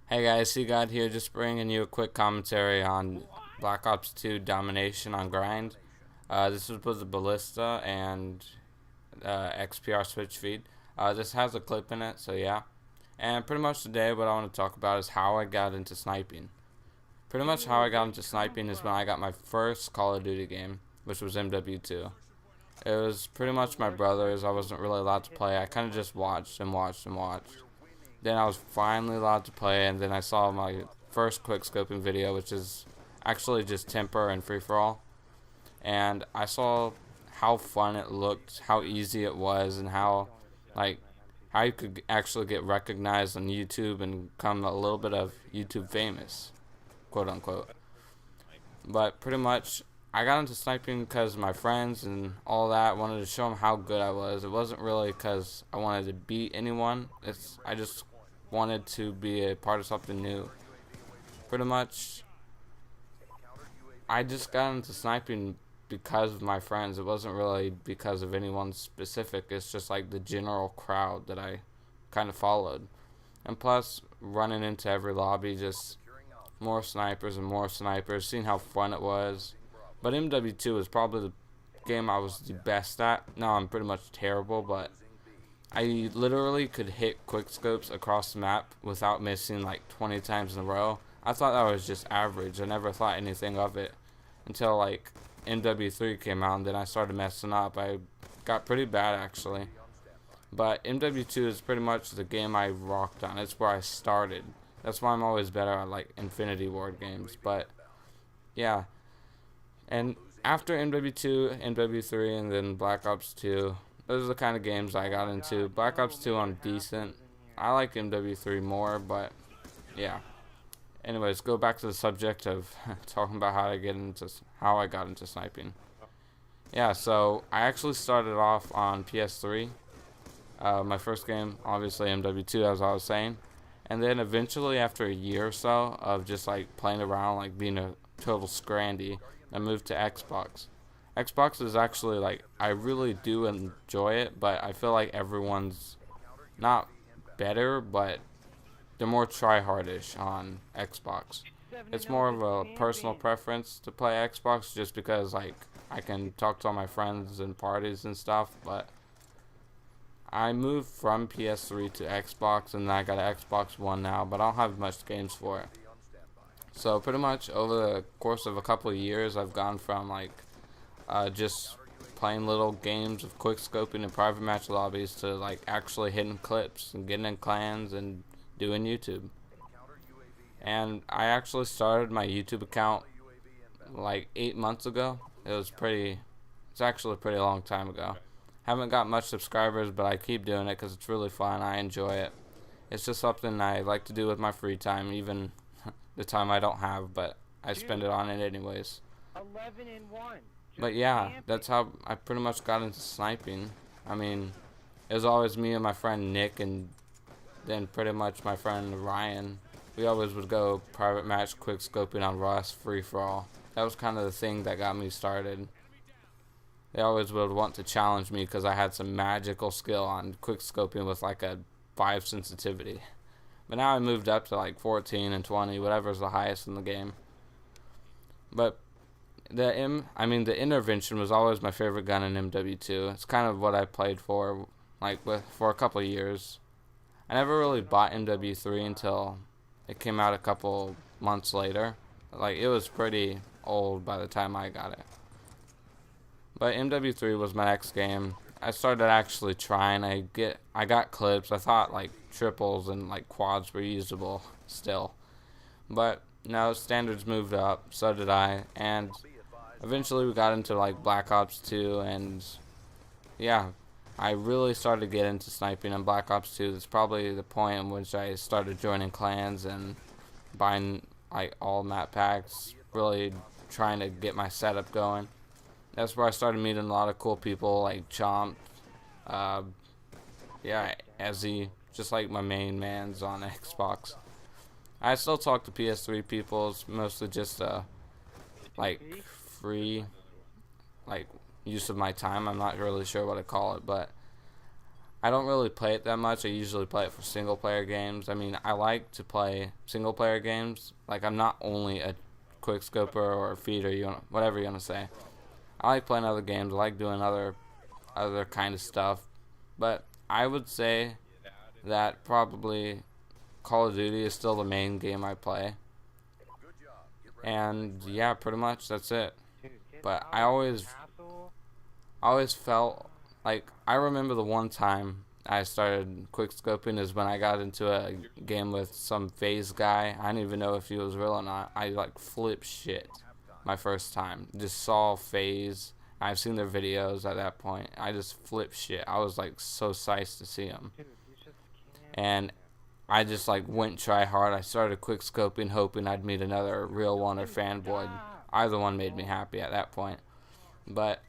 Hey guys, Cgod here, just bringing you a quick commentary on Black Ops 2 domination on grind. This was with the Ballista and XPR switch feed. This has a clip in it, so yeah. And pretty much today what I want to talk about is how I got into sniping. Pretty much how I got into sniping is when I got my first Call of Duty game, which was MW2. It was pretty much my brother's. I wasn't really allowed to play. I kind of just watched and watched and watched. Then I was finally allowed to play, and then I saw my first quick scoping video, which is actually just temper and free for all. And I saw how fun it looked, how easy it was, and how you could actually get recognized on YouTube and become a little bit of YouTube famous, quote unquote. But pretty much I got into sniping because my friends and all that wanted to show them how good I was. It wasn't really because I wanted to beat anyone. I just wanted to be a part of something new. Pretty much, I just got into sniping because of my friends. It wasn't really because of anyone specific. It's just like the general crowd that I kind of followed. And plus, running into every lobby, just more snipers and more snipers, seeing how fun it was. But MW2 was probably the game I was the best at. Now I'm pretty much terrible, but I literally could hit quickscopes across the map without missing like 20 times in a row. I thought that was just average. I never thought anything of it until like MW3 came out, and then I started messing up. I got pretty bad actually. But MW2 is pretty much the game I rocked on. It's where I started. That's why I'm always better at like Infinity Ward games. But yeah. And after MW2, MW3, and then Black Ops 2, those are the kind of games I got into. Black Ops 2, I'm decent. I like MW3 more, but yeah. Anyways, go back to the subject of talking about how I got into sniping. Yeah, so I actually started off on PS3. My first game, obviously MW2, as I was saying. And then eventually, after a year or so of just like playing around, like being a total scrandy, I moved to Xbox. Xbox is actually like, I really do enjoy it, but I feel like everyone's not better, but they're more try-hardish on Xbox. It's more of a personal preference to play Xbox just because like I can talk to all my friends and parties and stuff, but I moved from PS3 to Xbox, and I got an Xbox One now, but I don't have much games for it. So pretty much over the course of a couple of years, I've gone from like just playing little games of quick scoping and private match lobbies to like actually hitting clips and getting in clans and doing YouTube. And I actually started my YouTube account like 8 months ago. It's actually a pretty long time ago. Haven't got much subscribers, but I keep doing it because it's really fun. I enjoy it. It's just something I like to do with my free time, even the time I don't have, but I spend it on it anyways. 11 and 1. But yeah, that's how I pretty much got into sniping. I mean, it was always me and my friend Nick, and then pretty much my friend Ryan. We always would go private match quick scoping on Rust free for all. That was kind of the thing that got me started. They always would want to challenge me because I had some magical skill on quick scoping with like a 5 sensitivity. But now I moved up to like 14 and 20, whatever's the highest in the game. But the intervention was always my favorite gun in MW2. It's kind of what I played for for a couple of years. I never really bought MW3 until it came out a couple months later. Like, it was pretty old by the time I got it. But MW3 was my next game. I started actually trying. I got clips. I thought like triples and like quads were usable still. But no, standards moved up, so did I, and eventually we got into like Black Ops 2, and yeah, I really started to get into sniping in Black Ops 2. That's probably the point in which I started joining clans and buying like all map packs, really trying to get my setup going. That's where I started meeting a lot of cool people like Chomp, Ezzy, just like my main mans on Xbox. I still talk to PS3 people. It's mostly just like free like use of my time. I'm not really sure what to call it, but I don't really play it that much. I usually play it for single player games. I mean, I like to play single player games. Like, I'm not only a quickscoper or a feeder, whatever you want to say. I like playing other games. I like doing other kind of stuff. But I would say that probably Call of Duty is still the main game I play. And yeah, pretty much that's it. But I always felt like, I remember the one time I started quickscoping is when I got into a game with some phase guy. I didn't even know if he was real or not. I like flipped shit my first time. Just saw phase. I've seen their videos at that point. I just flipped shit. I was like so psyched to see him. And I just like went try hard. I started quickscoping, hoping I'd meet another real one or fanboy. Either one made me happy at that point. But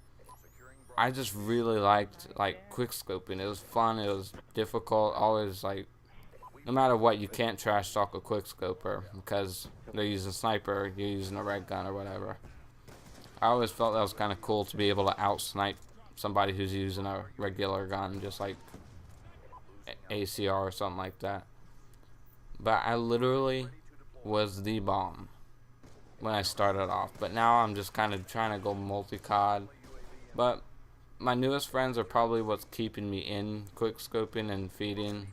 I just really liked like quickscoping. It was fun. It was difficult. Always like, no matter what, you can't trash talk a quickscoper because they're using sniper, you're using a red gun or whatever. I always felt that was kind of cool to be able to out snipe somebody who's using a regular gun, just like ACR or something like that. But I literally was the bomb when I started off. But now I'm just kind of trying to go multi-COD. But my newest friends are probably what's keeping me in quickscoping and feeding.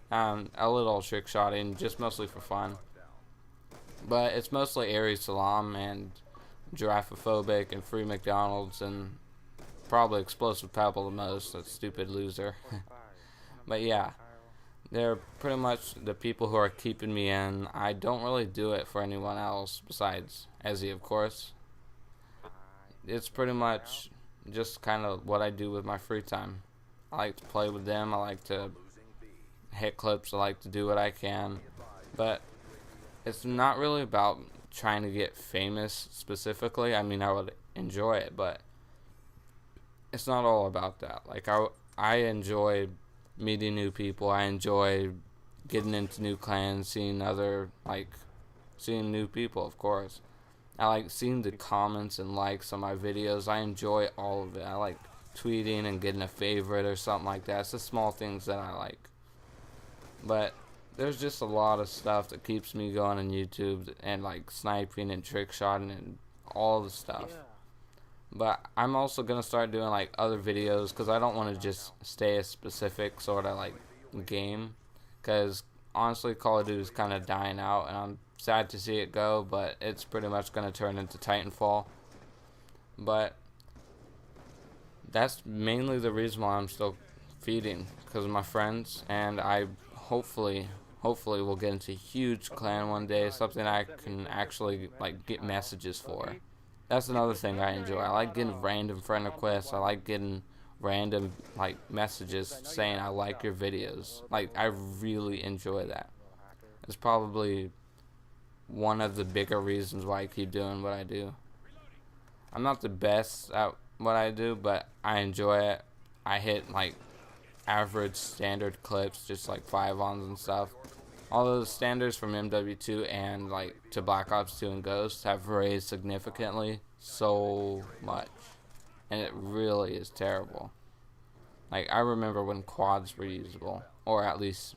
A little trick shotting, just mostly for fun. But it's mostly Aries Salam and Giraffophobic and Free McDonald's and probably Explosive Pebble the most, that stupid loser. But yeah, they're pretty much the people who are keeping me in. I don't really do it for anyone else besides Ezzy, of course. It's pretty much just kind of what I do with my free time. I like to play with them. I like to hit clips. I like to do what I can. But it's not really about trying to get famous specifically. I mean, I would enjoy it, but it's not all about that. Like, I enjoy meeting new people. I enjoy getting into new clans, seeing new people, of course. I like seeing the comments and likes on my videos. I enjoy all of it. I like tweeting and getting a favorite or something like that. It's the small things that I like. But there's just a lot of stuff that keeps me going on YouTube, and like sniping and trick shotting and all the stuff. But I'm also going to start doing like other videos because I don't want to just stay a specific sort of like game. Because honestly, Call of Duty is kind of dying out and I'm sad to see it go, but it's pretty much going to turn into Titanfall. But that's mainly the reason why I'm still feeding, because of my friends, and I hopefully will get into a huge clan one day, something I can actually like get messages for. That's another thing I enjoy. I like getting random friend requests. I like getting random like messages saying I like your videos. Like, I really enjoy that. It's probably one of the bigger reasons why I keep doing what I do. I'm not the best at what I do, but I enjoy it. I hit like average standard clips, just like 5-ons and stuff. Although the standards from MW2 and like to Black Ops 2 and Ghost have raised significantly so much, and it really is terrible. Like, I remember when quads were usable, or at least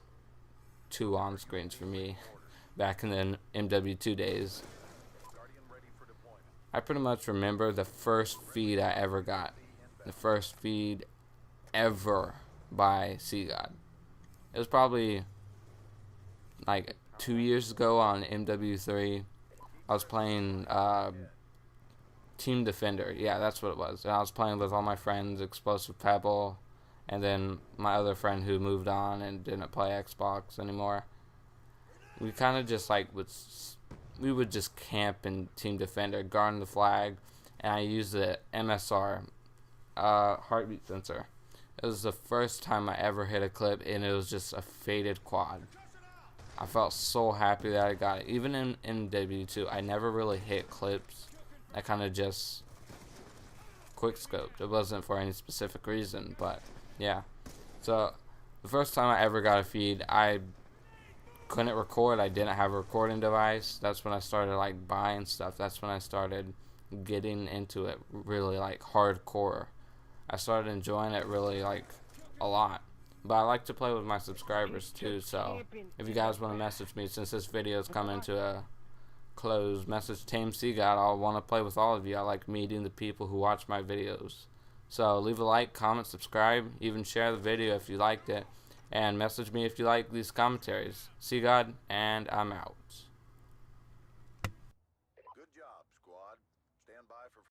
2 on screens for me back in the MW2 days. I pretty much remember the first feed I ever got. The first feed ever by Cgod. It was probably like 2 years ago on MW3. I was playing Team Defender. Yeah, that's what it was. And I was playing with all my friends, Explosive Pebble, and then my other friend who moved on and didn't play Xbox anymore. We kind of just like we would just camp in Team Defender, guarding the flag, and I used the MSR heartbeat sensor. It was the first time I ever hit a clip, and it was just a faded quad. I felt so happy that I got it. Even in MW2, I never really hit clips. I kind of just quickscoped. It wasn't for any specific reason, but yeah. So the first time I ever got a feed, I couldn't record. I didn't have a recording device. That's when I started like buying stuff. That's when I started getting into it really like hardcore. I started enjoying it really like a lot. But I like to play with my subscribers too, so if you guys want to message me, since this video is coming to a close, message Team Cgod. I'll want to play with all of you. I like meeting the people who watch my videos. So leave a like, comment, subscribe, even share the video if you liked it, and message me if you like these commentaries. Cgod, and I'm out.